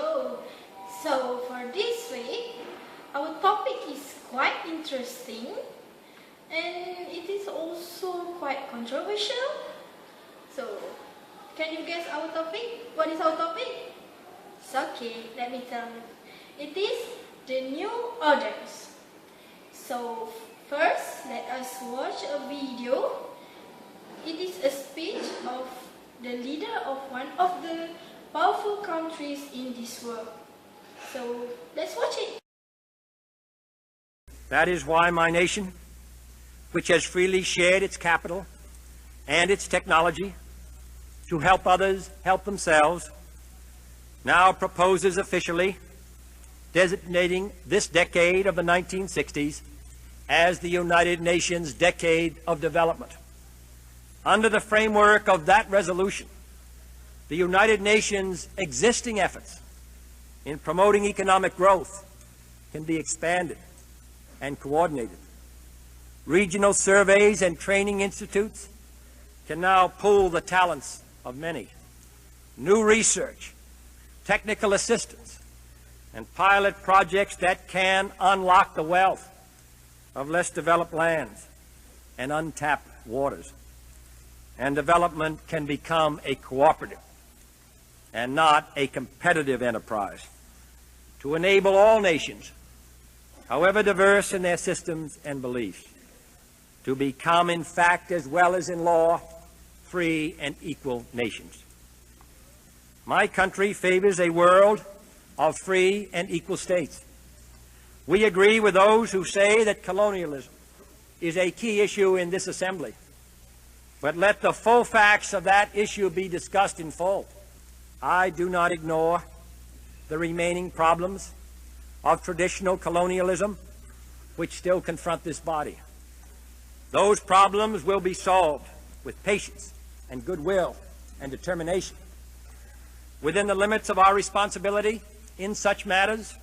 Hello! So for this week, our topic is quite interesting and it is also quite controversial. So, can you guess our topic? What is our topic? It's okay, let me tell you. It is the new orders. So first, let us watch a video. It is a speech of the leader of one of the powerful countries in this world. So let's watch it. That is why my nation, which has freely shared its capital and its technology to help others help themselves, now proposes officially designating this decade of the 1960s as the United Nations Decade of Development. Under the framework of that resolution, the United Nations' existing efforts in promoting economic growth can be expanded and coordinated. Regional surveys and training institutes can now pool the talents of many. New research, technical assistance, and pilot projects that can unlock the wealth of less developed lands and untapped waters. And development can become a cooperative and not a competitive enterprise to enable all nations, however diverse in their systems and beliefs, to become in fact as well as in law free and equal nations. My country favors a world of free and equal states. We agree with those who say that colonialism is a key issue in this assembly. But let the full facts of that issue be discussed in full. I do not ignore the remaining problems of traditional colonialism which still confront this body. Those problems will be solved with patience and goodwill and determination. Within the limits of our responsibility in such matters,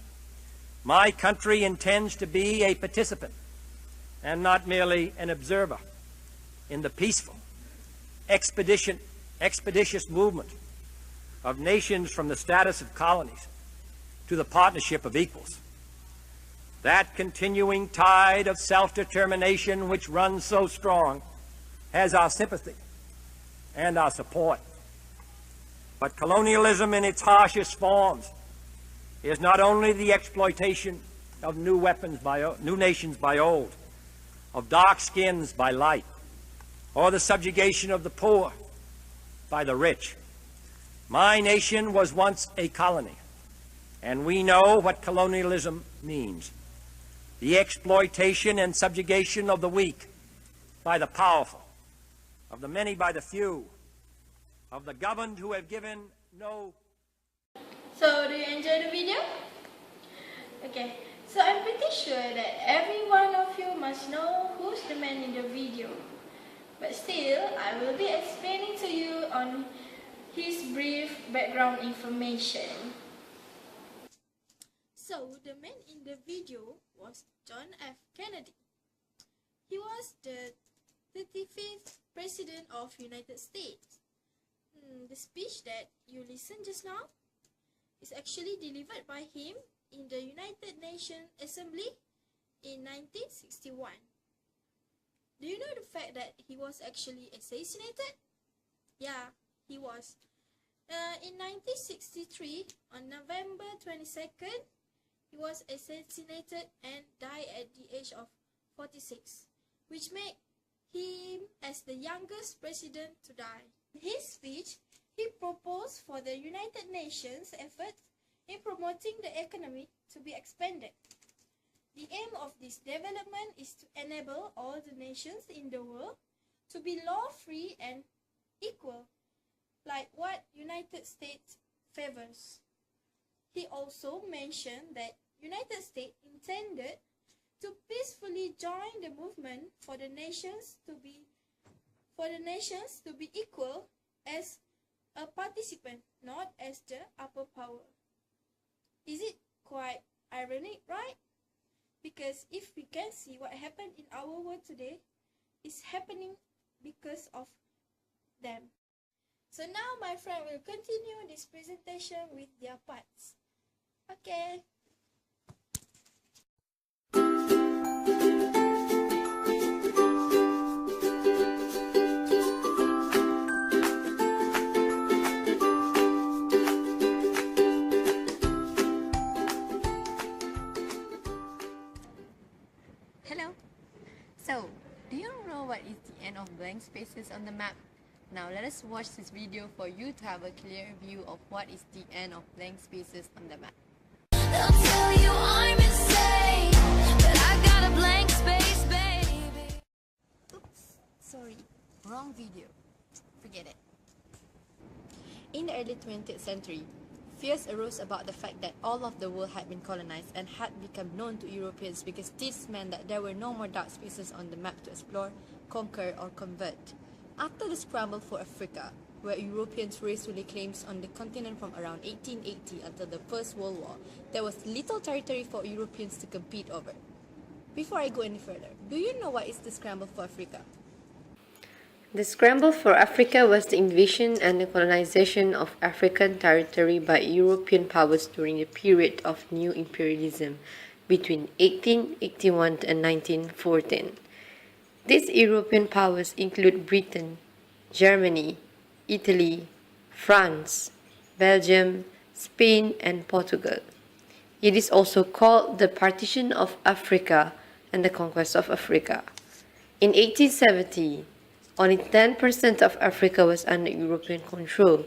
my country intends to be a participant and not merely an observer in the peaceful, expeditious movement of nations from the status of colonies to the partnership of equals. That continuing tide of self-determination which runs so strong has our sympathy and our support. But colonialism in its harshest forms is not only the exploitation of new nations by old, of dark skins by light, or the subjugation of the poor by the rich. My nation was once a colony, and we know what colonialism means. The exploitation and subjugation of the weak by the powerful, of the many by the few, of the governed who have given no... So do you enjoy the video? Okay, so I'm pretty sure that every one of you must know who's the man in the video. But still, I will be explaining to you on his brief background information. So, the man in the video was John F. Kennedy. He was the 35th President of United States. The speech that you listened just now is actually delivered by him in the United Nations Assembly in 1961. Do you know the fact that he was actually assassinated? Yeah, he was. In 1963, on November 22nd, he was assassinated and died at the age of 46, which made him as the youngest president to die. In his speech, he proposed for the United Nations effort in promoting the economy to be expanded. The aim of this development is to enable all the nations in the world to be law-free and equal, like what United States favors. He also mentioned that United States intended to peacefully join the movement for the nations to be equal as a participant, not as the upper power. Is it quite ironic, right? Because if we can see what happened in our world today, it's happening because of them. So now my friend will continue this presentation with their parts. Okay. Hello. So, do you know what is the end of blank spaces on the map? Now let us watch this video for you to have a clear view of what is the end of blank spaces on the map. They'll tell you I'm insane, but I got a blank space, baby. Oops, sorry, wrong video. Forget it. In the early 20th century, fears arose about the fact that all of the world had been colonized and had become known to Europeans because this meant that there were no more dark spaces on the map to explore, conquer, or convert. After the scramble for Africa, where Europeans raised claims on the continent from around 1880 until the First World War, there was little territory for Europeans to compete over. Before I go any further, do you know what is the scramble for Africa? The scramble for Africa was the invasion and the colonization of African territory by European powers during the period of new imperialism between 1881 and 1914. These European powers include Britain, Germany, Italy, France, Belgium, Spain, and Portugal. It is also called the Partition of Africa and the Conquest of Africa. In 1870, only 10% of Africa was under European control,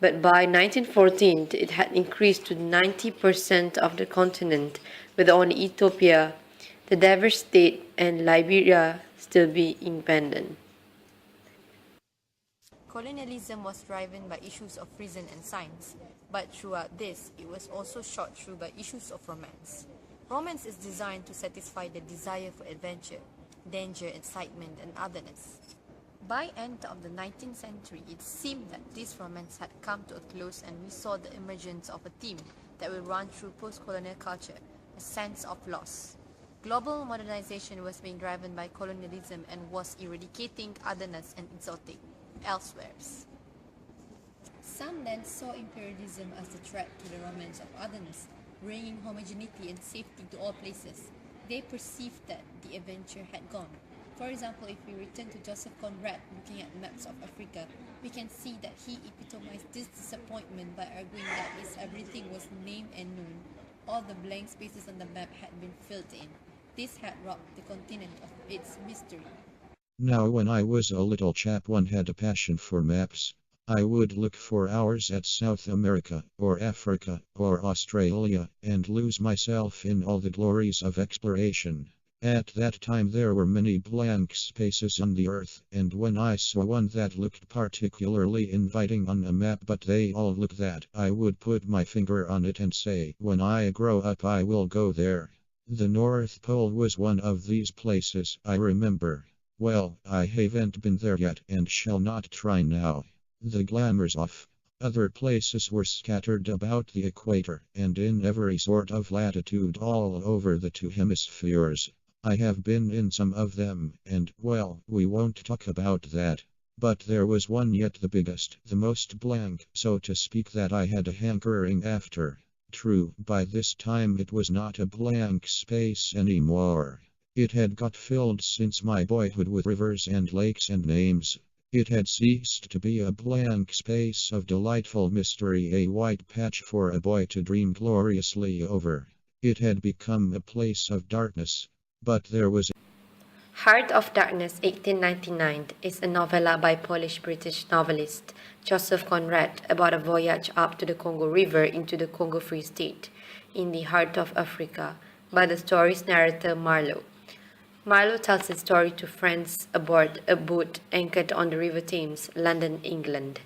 but by 1914 it had increased to 90% of the continent, with only Ethiopia, the diverse state, and Liberia still be independent. Colonialism was driven by issues of reason and science, but throughout this, it was also shot through by issues of romance. Romance is designed to satisfy the desire for adventure, danger, excitement, and otherness. By end of the 19th century, it seemed that this romance had come to a close and we saw the emergence of a theme that will run through postcolonial culture, a sense of loss. Global modernization was being driven by colonialism and was eradicating otherness and exotic elsewheres. Some then saw imperialism as a threat to the romance of otherness, bringing homogeneity and safety to all places. They perceived that the adventure had gone. For example, if we return to Joseph Conrad looking at maps of Africa, we can see that he epitomized this disappointment by arguing that as everything was named and known, all the blank spaces on the map had been filled in. This had robbed the continent of its mystery. Now when I was a little chap, one had a passion for maps. I would look for hours at South America, or Africa, or Australia, and lose myself in all the glories of exploration. At that time there were many blank spaces on the earth, and when I saw one that looked particularly inviting on a map, but they all looked that, I would put my finger on it and say, when I grow up I will go there. The North Pole was one of these places, I remember. Well, I haven't been there yet and shall not try now. The glamour's off. Other places were scattered about the equator and in every sort of latitude all over the two hemispheres. I have been in some of them, and, well, we won't talk about that. But there was one yet the biggest, the most blank, so to speak, that I had a hankering after. True, by this time it was not a blank space anymore. It had got filled since my boyhood with rivers and lakes and names. It had ceased to be a blank space of delightful mystery, a white patch for a boy to dream gloriously over. It had become a place of darkness. But there was Heart of Darkness 1899 is a novella by Polish-British novelist Joseph Conrad about a voyage up to the Congo River into the Congo Free State in the heart of Africa by the story's narrator Marlowe. Marlowe tells the story to friends aboard a boat anchored on the River Thames, London, England.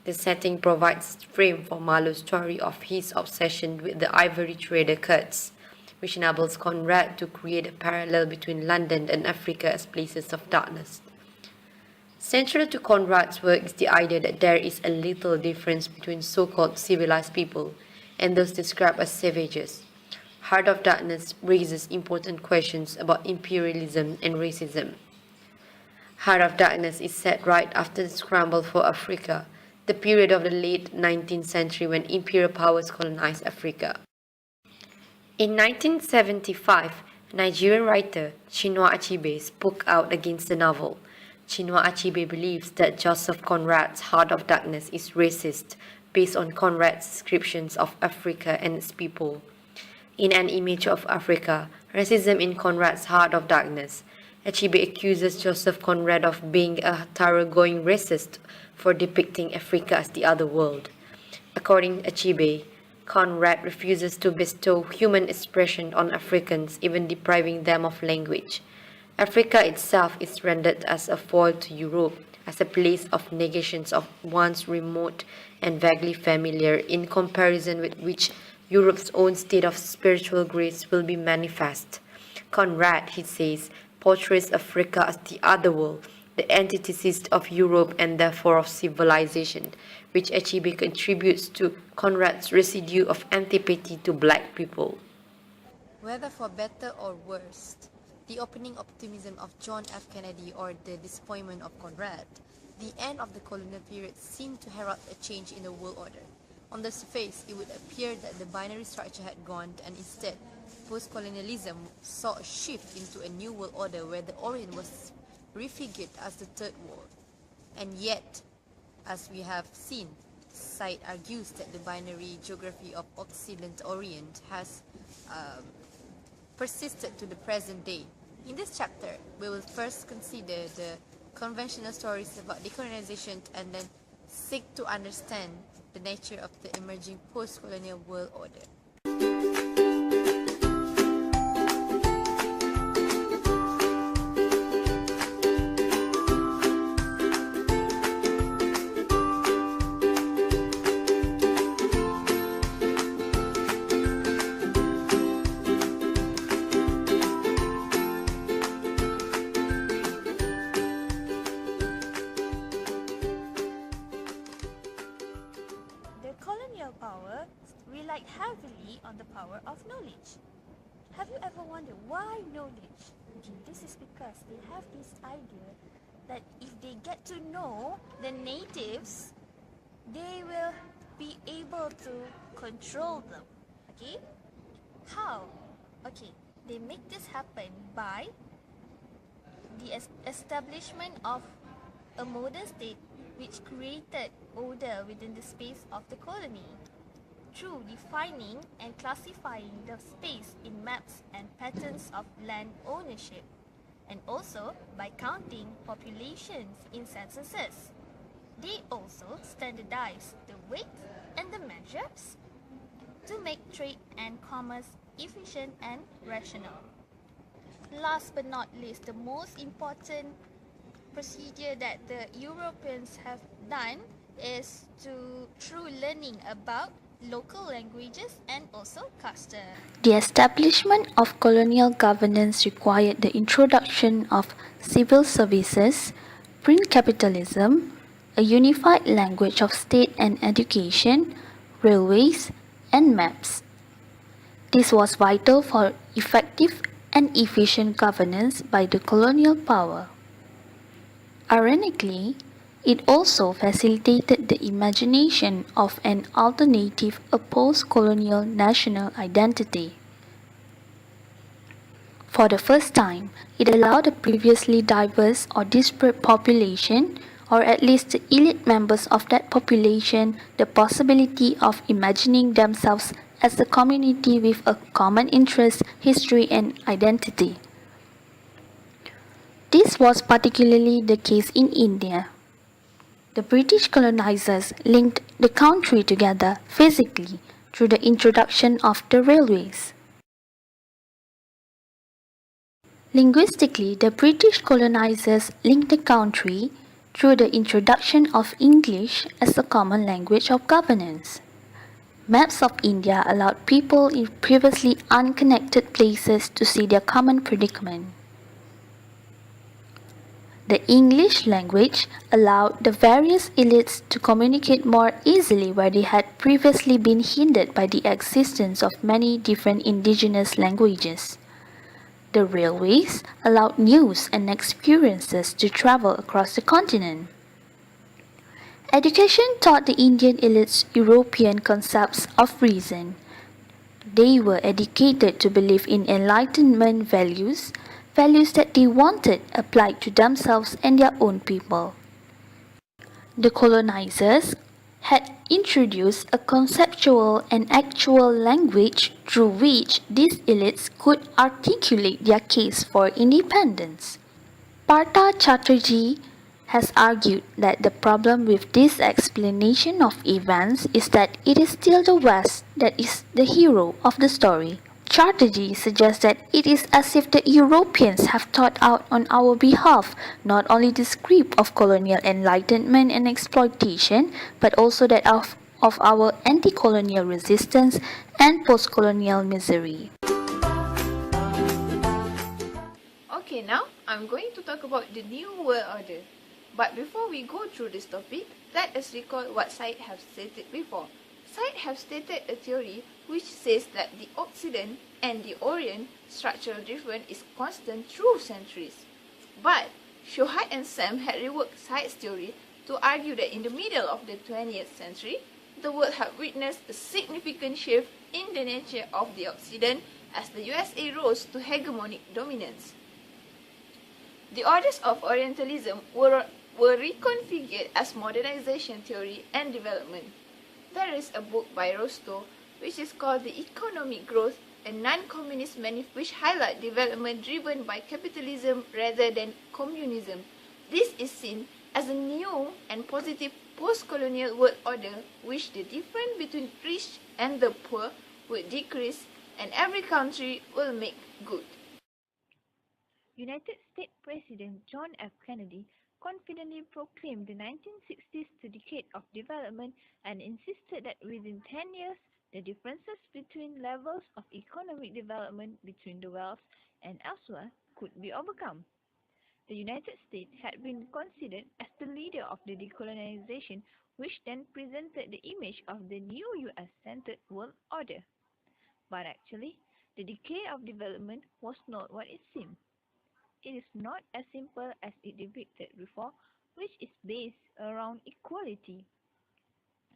The setting provides frame for Marlowe's story of his obsession with the ivory trader Kurtz, which enables Conrad to create a parallel between London and Africa as places of darkness. Central to Conrad's work is the idea that there is a little difference between so-called civilized people and those described as savages. Heart of Darkness raises important questions about imperialism and racism. Heart of Darkness is set right after the scramble for Africa, the period of the late 19th century when imperial powers colonized Africa. In 1975, Nigerian writer Chinua Achebe spoke out against the novel. Chinua Achebe believes that Joseph Conrad's Heart of Darkness is racist, based on Conrad's descriptions of Africa and its people. In An Image of Africa, Racism in Conrad's Heart of Darkness, Achebe accuses Joseph Conrad of being a thoroughgoing racist for depicting Africa as the other world. According to Achebe, Conrad refuses to bestow human expression on Africans, even depriving them of language. Africa itself is rendered as a foil to Europe, as a place of negations of once remote and vaguely familiar, in comparison with which Europe's own state of spiritual grace will be manifest. Conrad, he says, portrays Africa as the other world, the antithesis of Europe and therefore of civilization, which Achebe contributes to Conrad's residue of antipathy to black people. Whether for better or worse, the opening optimism of John F. Kennedy or the disappointment of Conrad, the end of the colonial period seemed to herald a change in the world order. On the surface, it would appear that the binary structure had gone, and instead, postcolonialism saw a shift into a new world order where the Orient was prefigured as the Third World. And yet, as we have seen, Said argues that the binary geography of Occident Orient has persisted to the present day. In this chapter, we will first consider the conventional stories about decolonization and then seek to understand the nature of the emerging post-colonial world order. Power relied heavily on the power of knowledge. Have you ever wondered why knowledge? This is because they have this idea that if they get to know the natives, they will be able to control them. Okay? How? Okay, they make this happen by the establishment of a modern state which created order within the space of the colony through defining and classifying the space in maps and patterns of land ownership, and also by counting populations in censuses. They also standardize the weight and the measures to make trade and commerce efficient and rational. Last but not least, the most important procedure that the Europeans have done is through learning about local languages and also customs. The establishment of colonial governance required the introduction of civil services, print capitalism, a unified language of state and education, railways, and maps. This was vital for effective and efficient governance by the colonial power. Ironically, it also facilitated the imagination of an alternative, a post-colonial national identity. For the first time, it allowed a previously diverse or disparate population, or at least the elite members of that population, the possibility of imagining themselves as a community with a common interest, history, and identity. This was particularly the case in India. The British colonizers linked the country together physically through the introduction of the railways. Linguistically, the British colonizers linked the country through the introduction of English as a common language of governance. Maps of India allowed people in previously unconnected places to see their common predicament. The English language allowed the various elites to communicate more easily where they had previously been hindered by the existence of many different indigenous languages. The railways allowed news and experiences to travel across the continent. Education taught the Indian elites European concepts of reason. They were educated to believe in Enlightenment values, values that they wanted applied to themselves and their own people. The colonizers had introduced a conceptual and actual language through which these elites could articulate their case for independence. Partha Chatterjee has argued that the problem with this explanation of events is that it is still the West that is the hero of the story. Chatterjee suggests that it is as if the Europeans have thought out on our behalf not only the script of colonial enlightenment and exploitation, but also that of our anti-colonial resistance and post-colonial misery. Okay, now I'm going to talk about the New World Order. But before we go through this topic, let us recall what Said have stated before. Said have stated a theory which says that the Occident and the Orient structural difference is constant through centuries. But Shohat and Sam had reworked Said's theory to argue that in the middle of the 20th century, the world had witnessed a significant shift in the nature of the Occident as the USA rose to hegemonic dominance. The orders of Orientalism were reconfigured as modernization theory and development. There is a book by Rostow which is called The Economic Growth, a non-communist manifesto which highlights development driven by capitalism rather than communism. This is seen as a new and positive post-colonial world order which the difference between rich and the poor will decrease and every country will make good. United States President John F. Kennedy confidently proclaimed the 1960s the decade of development and insisted that within 10 years, the differences between levels of economic development between the West and elsewhere could be overcome. The United States had been considered as the leader of the decolonization, which then presented the image of the new US-centered world order. But actually, the decay of development was not what it seemed. It is not as simple as it depicted before, which is based around equality.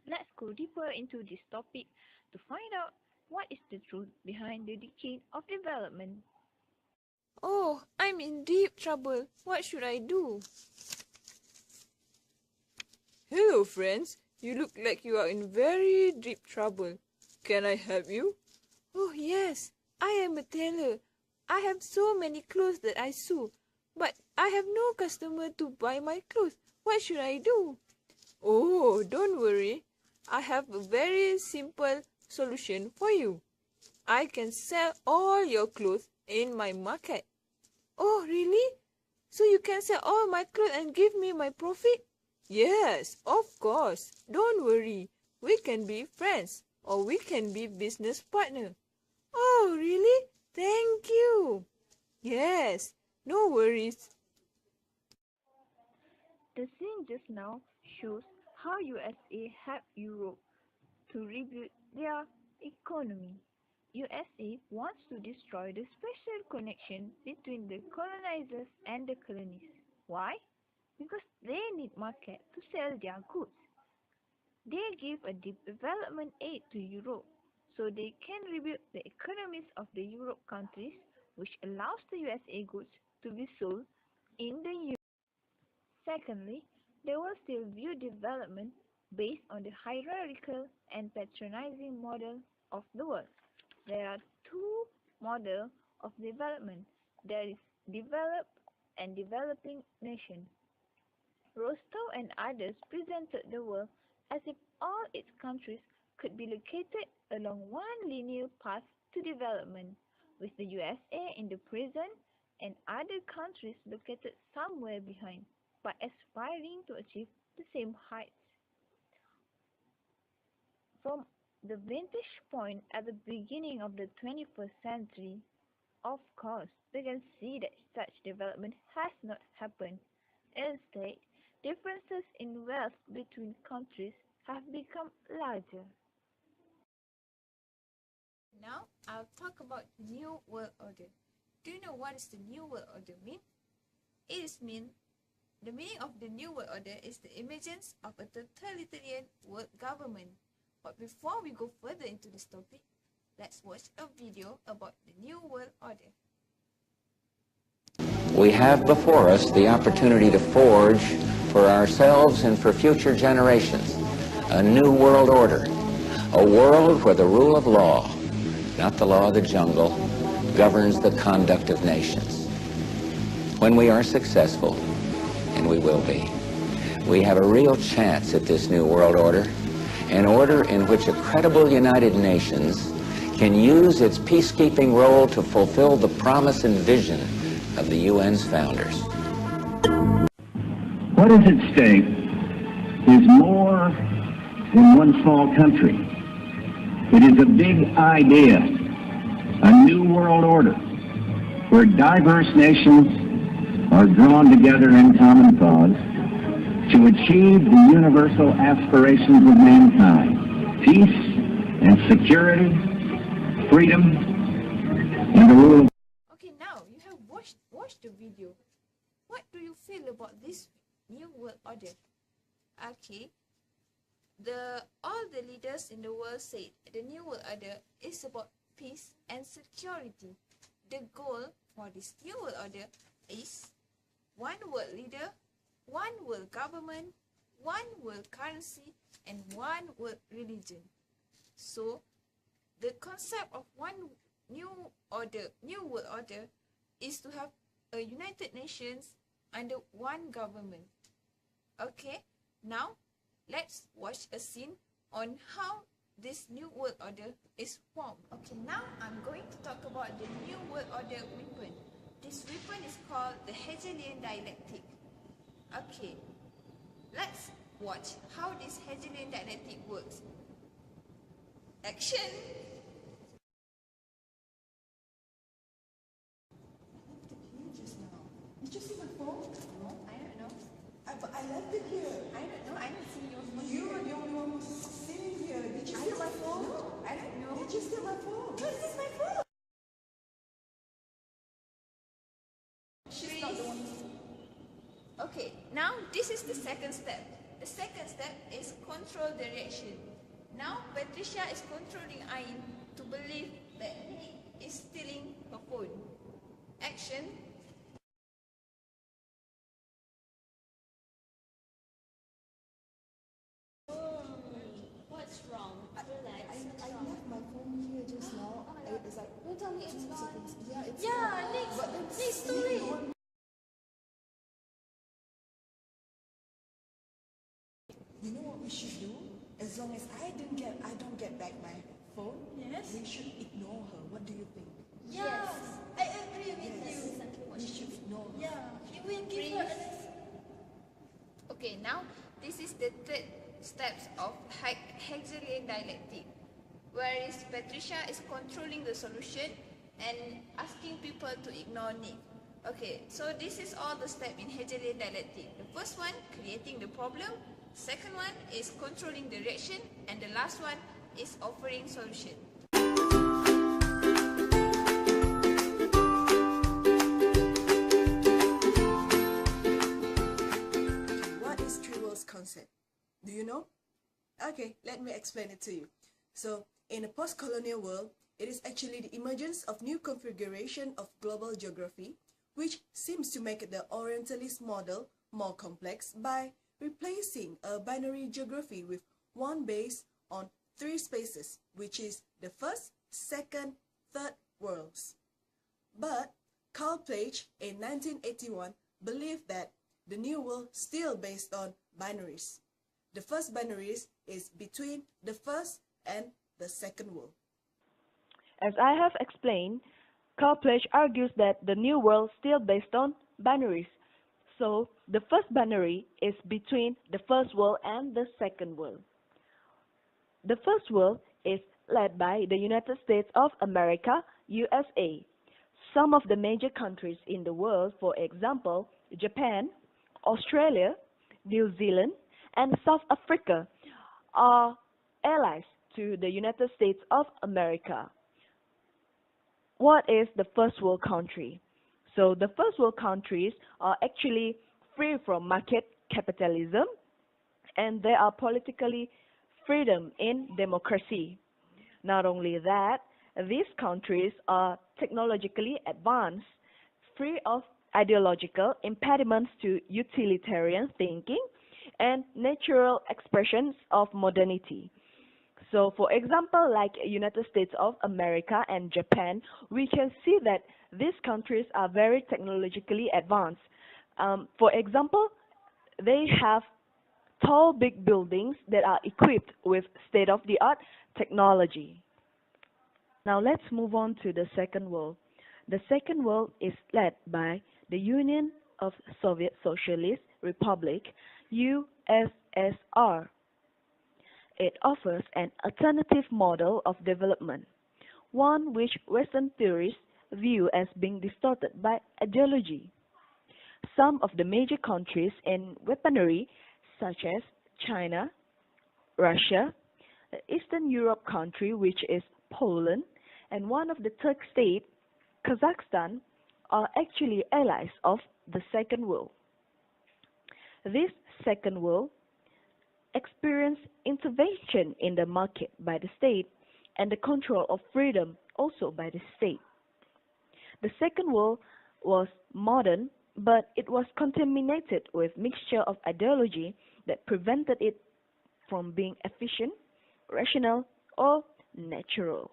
Let's go deeper into this topic to find out what is the truth behind the decay of development. Oh, I'm in deep trouble. What should I do? Hello, friends. You look like you are in very deep trouble. Can I help you? Oh, yes. I am a tailor. I have so many clothes that I sew, but I have no customer to buy my clothes. What should I do? Oh, don't worry. I have a very simple solution for you. I can sell all your clothes in my market. Oh, really? So you can sell all my clothes and give me my profit? Yes, of course. Don't worry. We can be friends or we can be business partner. Oh, really? Thank you. Yes, no worries. The scene just now shows how USA helped Europe to rebuild their economy. USA wants to destroy the special connection between the colonizers and the colonies. Why? Because they need market to sell their goods. They give a deep development aid to Europe so they can rebuild the economies of the Europe countries, which allows the USA goods to be sold in the EU. Secondly, they will still view development based on the hierarchical and patronizing model of the world. There are two models of development. There is developed and developing nation. Rostow and others presented the world as if all its countries could be located along one linear path to development, with the USA in the present and other countries located somewhere behind, but aspiring to achieve the same heights. From the vantage point at the beginning of the 21st century, of course, we can see that such development has not happened. Instead, differences in wealth between countries have become larger. Now, I'll talk about the New World Order. Do you know what is the New World Order mean? It is mean The meaning of the New World Order is the emergence of a totalitarian world government. But before we go further into this topic, let's watch a video about the New World Order. We have before us the opportunity to forge for ourselves and for future generations a new world order, a world where the rule of law, not the law of the jungle, governs the conduct of nations. When we are successful, and we will be, we have a real chance at this new world order, an order in which a credible United Nations can use its peacekeeping role to fulfill the promise and vision of the UN's founders. What is at stake is more than one small country. It is a big idea, a new world order, where diverse nations are drawn together in common cause to achieve the universal aspirations of mankind: peace and security, freedom, and the rule of... Okay, now you have watched the video. What do you feel about this new world order? Okay, all the leaders in the world said the new world order is about peace and security. The goal for this new world order is one world leader, one world government, one world currency, and one world religion. So, the concept of one new world order is to have a United Nations under one government. Okay, now let's watch a scene on how this new world order is formed. Okay, now I'm going to talk about the new world order weapon. This weapon is called the Hegelian dialectic. Okay, let's watch how this Hegelian dialectic works. Action! Did you see my phone? No, I don't know. But I left it here. I don't know. I didn't see your phone. You are the only one who's sitting here. Did you steal my phone? No, I don't know. Did you steal my phone? This is my phone. She's not the one. Okay, now this is the second step. The second step is control the reaction. Now Patricia is controlling Ain to believe that he is stealing her phone. Action. What's wrong? Relax. I left my phone here just now. It's like, Don't tell me it's gone. seconds. Yeah, it's Yeah, gone. next, But then next story. You know what we should do? As long as I don't get back my phone, Yes. we should ignore her. What do you think? Yes, I agree with you. We should ignore her. Yeah, you will give her an Okay, now this is the third steps of Hegelian dialectic, whereas Patricia is controlling the solution and asking people to ignore Nick. Okay, so this is all the steps in Hegelian dialectic. The first one, creating the problem. Second one is controlling the reaction, and the last one is offering solution. What is three worlds concept? Do you know? Okay, let me explain it to you. So, in a post-colonial world, it is actually the emergence of new configuration of global geography, which seems to make the Orientalist model more complex by replacing a binary geography with one based on three spaces, which is the first, second, third worlds. But Karl Page in 1981 believed that the new world still based on binaries. The first binaries is between the first and the second world. As I have explained, Karl Page argues that the new world still based on binaries. So, the first binary is between the first world and the second world. The first world is led by the United States of America, USA. Some of the major countries in the world, for example, Japan, Australia, New Zealand, and South Africa, are allies to the United States of America. What is the first world country? So the first world countries are actually free from market capitalism, and they are politically freedom in democracy. Not only that, these countries are technologically advanced, free of ideological impediments to utilitarian thinking and natural expressions of modernity. So, for example, like United States of America and Japan, we can see that these countries are very technologically advanced. For example, they have tall, big buildings that are equipped with state-of-the-art technology. Now let's move on to the Second World. The Second World is led by the Union of Soviet Socialist Republic, USSR. It offers an alternative model of development, one which Western theorists view as being distorted by ideology. Some of the major countries in weaponry, such as China, Russia, the Eastern Europe country, which is Poland, and one of the Turk states, Kazakhstan, are actually allies of the Second World. This Second World experienced intervention in the market by the state and the control of freedom also by the state. The Second World was modern, but it was contaminated with mixture of ideology that prevented it from being efficient, rational, or natural.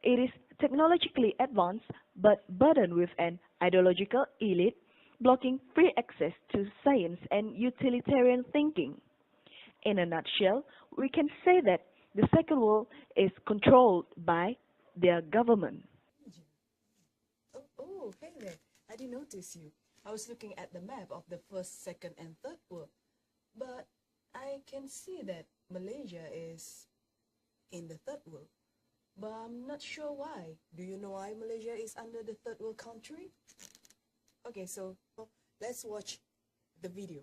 It is technologically advanced but burdened with an ideological elite blocking free access to science and utilitarian thinking. In a nutshell, we can say that the Second World is controlled by their government. Oh, hey there. I didn't notice you. I was looking at the map of the first, second, and third world. But I can see that Malaysia is in the third world. But I'm not sure why. Do you know why Malaysia is under the third world country? Okay, so let's watch the video.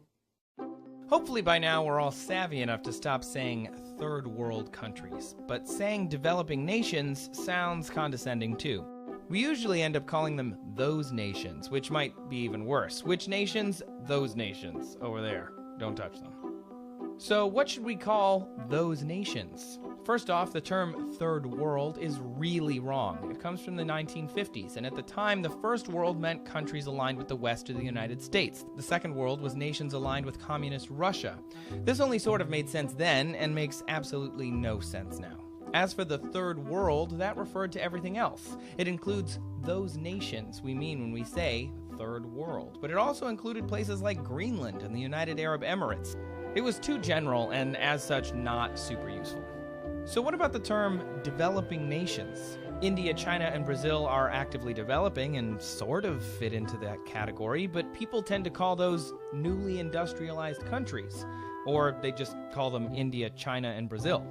Hopefully by now we're all savvy enough to stop saying third world countries, but saying developing nations sounds condescending too. We usually end up calling them those nations, which might be even worse. Which nations? Those nations. Over there. Don't touch them. So what should we call those nations? First off, the term third world is really wrong. It comes from the 1950s, and at the time, the first world meant countries aligned with the West or the United States. The second world was nations aligned with communist Russia. This only sort of made sense then, and makes absolutely no sense now. As for the third world, that referred to everything else. It includes those nations we mean when we say third world, but it also included places like Greenland and the United Arab Emirates. It was too general and as such not super useful. So what about the term developing nations? India, China, and Brazil are actively developing and sort of fit into that category, but people tend to call those newly industrialized countries, or they just call them India, China, and Brazil.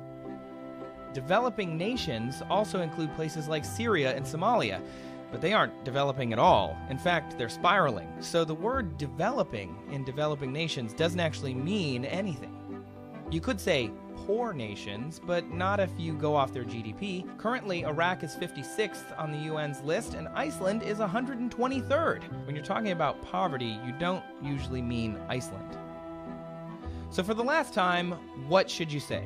Developing nations also include places like Syria and Somalia, but they aren't developing at all. In fact, they're spiraling. So the word developing in developing nations doesn't actually mean anything. You could say poor nations, but not if you go off their GDP. Currently, Iraq is 56th on the UN's list, and Iceland is 123rd. When you're talking about poverty, you don't usually mean Iceland. So for the last time, what should you say?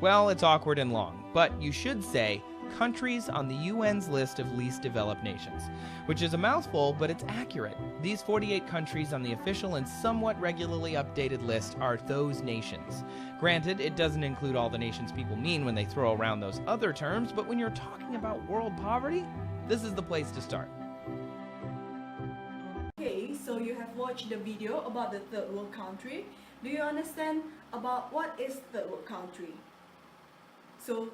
Well, it's awkward and long, but you should say countries on the UN's list of least developed nations, which is a mouthful, but it's accurate. These 48 countries on the official and somewhat regularly updated list are those nations. Granted, it doesn't include all the nations people mean when they throw around those other terms, but when you're talking about world poverty, this is the place to start. Okay, so you have watched the video about the third world country. Do you understand about what is third world country? So,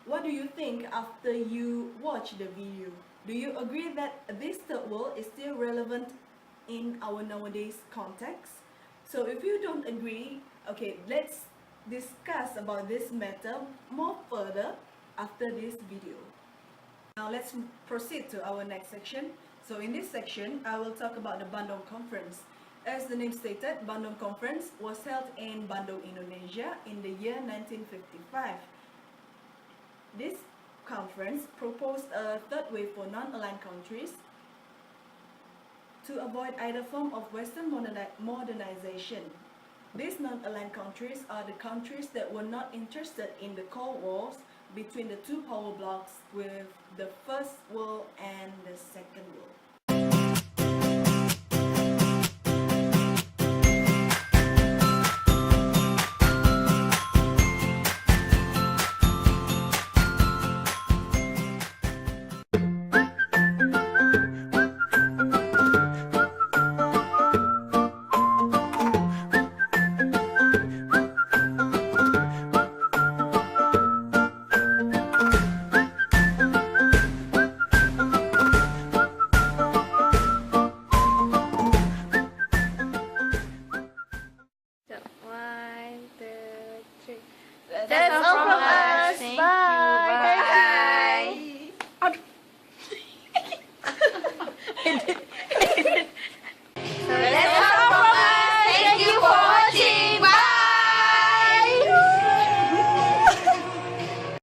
what do you think after you watch the video? Do you agree that this third world is still relevant in our nowadays context? So if you don't agree, okay, let's discuss about this matter more further after this video. Now let's proceed to our next section. So in this section, I will talk about the Bandung Conference. As the name stated, Bandung Conference was held in Bandung, Indonesia in the year 1955. This conference proposed a third way for non-aligned countries to avoid either form of Western modernization. These non-aligned countries are the countries that were not interested in the Cold Wars between the two power blocs with the First World and the Second World.